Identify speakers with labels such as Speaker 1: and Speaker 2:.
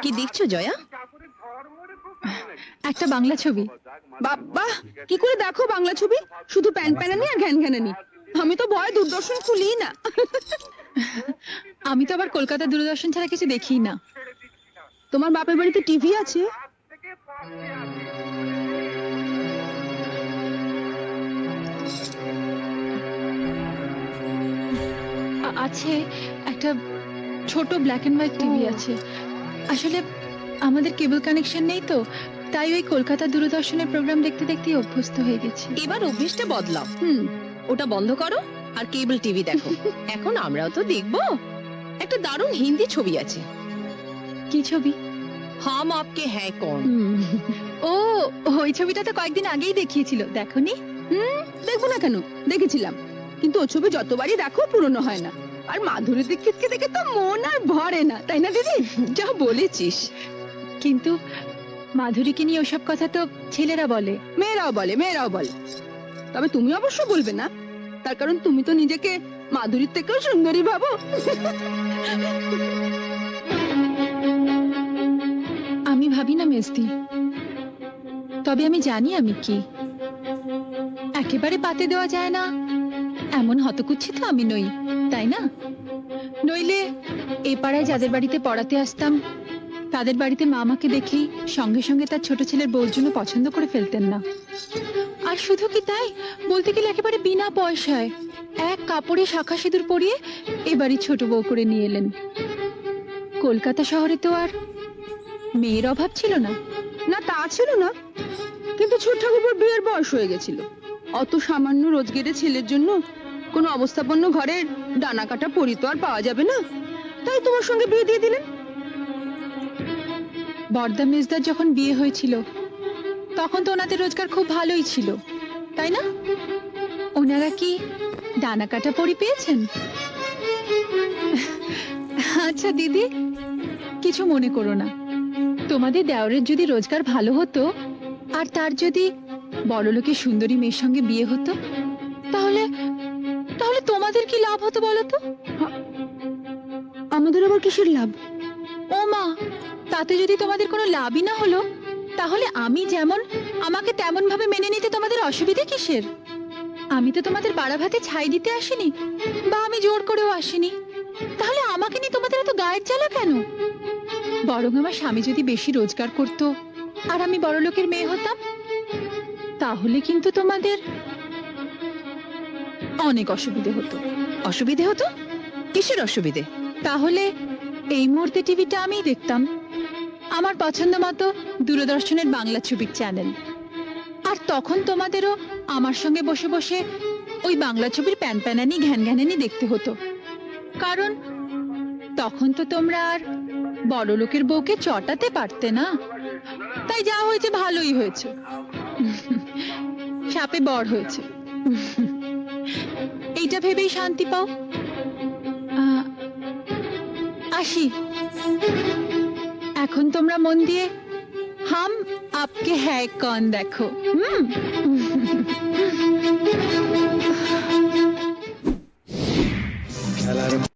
Speaker 1: কি দেখছো জয়া?
Speaker 2: একটা বাংলা ছবি।
Speaker 1: বাবা, কি করে দেখো বাংলা ছবি? শুধু প্যান প্যানানি আর ঘ্যান ঘ্যানানি। আমি তো ভয় দূরদর্শন খুলি না।
Speaker 2: আমি তো আবার কলকাতা দূরদর্শন ছাড়া কিছু দেখি না।
Speaker 1: তোমার বাপের বাড়িতে টিভি আছে?
Speaker 2: আছে, একটা ছোট ব্ল্যাক এন্ড হোয়াইট টিভি আছে। আসলে আমাদের কেবল কানেকশন নেই তো, তাই ওই কলকাতা দূরদর্শনের প্রোগ্রাম দেখতে দেখতে অভ্যস্ত হয়ে গেছি।
Speaker 1: এবার অভ্যেসটা বদলাও। ওটা বন্ধ করো আর কেবল টিভি দেখো। এখন আমরাও তো দেখবো। একটা দারুণ হিন্দি ছবি আছে।
Speaker 2: কি ছবি?
Speaker 1: হাম আপকে হ্যায় কৌন।
Speaker 2: ও, ওই ছবিটা তো কয়েকদিন আগেই দেখিয়েছিল, দেখোনি?
Speaker 1: দেখবো না কেন, দেখেছিলাম। কিন্তু ও ছবি যতবারই দেখো পুরনো হয় না। আর মাধুরী দীক্ষিতকে দেখে তো মন আর ভরে না, তাই না দিদি? যা বলেছিস।
Speaker 2: কিন্তু মাধুরীকে নিয়ে ওসব কথা তো ছেলেরা বলে।
Speaker 1: মেয়েরাও বলে। তবে তুমি অবশ্য বলবে না, তার কারণ তুমি তো নিজেকে মাধুরীর থেকেও সুন্দরী ভাবো।
Speaker 2: আমি ভাবি না মেজদি, তবে আমি জানি আমি কি। একেবারে পাতে দেওয়া যায় না এমন হতকুচ্ছি তো আমি নই, তাই না? নইলে এ পাড়ায় যাদের বাড়িতে পড়াতে আসতাম তাদের বাড়িতে মা আমাকে দেখেই সঙ্গে সঙ্গে তার ছোট ছেলের বউর জন্য পছন্দ করে ফেলতেন না। আর শুধু কি তাই, বলতে গেলে একেবারে বিনা পয়সায় এক কাপড়ে শাখা সিঁদুর পরিয়ে এবারই ছোট বউ করে নিয়ে এলেন। কলকাতা শহরে তো আর মেয়ের অভাব ছিল না।
Speaker 1: না, তা ছিল না, কিন্তু ছোট ঠাকুর বিয়ের বয়স হয়ে গেছিল। অত সামান্য রোজগেরে ছেলের জন্য কোনো অবস্থাপন্ন ঘরের ডানা কাটা পরি তো আর পাওয়া যাবে না, তাই তোমার সঙ্গে বিয়ে দিয়ে দিলেন।
Speaker 2: বর্দা মেজদার যখন বিয়ে হয়েছিল তখন তো ওনাদের রোজগার খুব ভালোই ছিল, তাই না? ওনারা কি ডানা কাটা পরি পেয়েছেন? আচ্ছা দিদি, কিছু মনে করো না। তোমাদের দেওরের যদি রোজগার ভালো হতো আর তার যদি বড়লোকের সুন্দরী মেয়ের সঙ্গে বিয়ে হতো, তাহলে তাহলে তোমাদের কি লাভ হতো বলো তো?
Speaker 1: আমাদের আবার কিসের লাভ?
Speaker 2: ও মা, তাতে যদি তোমাদের কোনো লাভই না হলো, তাহলে আমি যেমন আমাকে তেমন ভাবে মেনে নিতে তোমাদের অসুবিধে কিসের? আমি তো তোমাদের বাড়া ভাতে ছাই দিতে আসিনি, বা আমি জোর করেও আসিনি। তাহলে আমাকে নিয়ে তোমাদের এত গায়ের জ্বালা কেন? বরং আমার স্বামী যদি বেশি রোজগার করতো আর আমি বড় লোকের মেয়ে হতাম, তাহলে কিন্তু তোমাদের অনেক অসুবিধে হতো।
Speaker 1: অসুবিধে হতো? কিসের অসুবিধে?
Speaker 2: তাহলে এই মুহূর্তে টিভিটা আমিই দেখতাম, আমার পছন্দ মতো দূরদর্শনের বাংলা ছবির চ্যানেল। আর তখন তোমাদেরও আমার সঙ্গে বসে বসে ওই বাংলা ছবির প্যান প্যানানি ঘ্যান ঘ্যানানি দেখতে হতো। কারণ তখন তো তোমরা আর বড় লোকের বউকে চটাতে পারতে না। তাই যা হয়েছে ভালোই হয়েছে, সাপে বর হয়েছে। এইটা ভেবেই শান্তি পাও। আসি, এখন তোমরা মন দিয়ে হাম আপকে হ্যায় কন দেখো।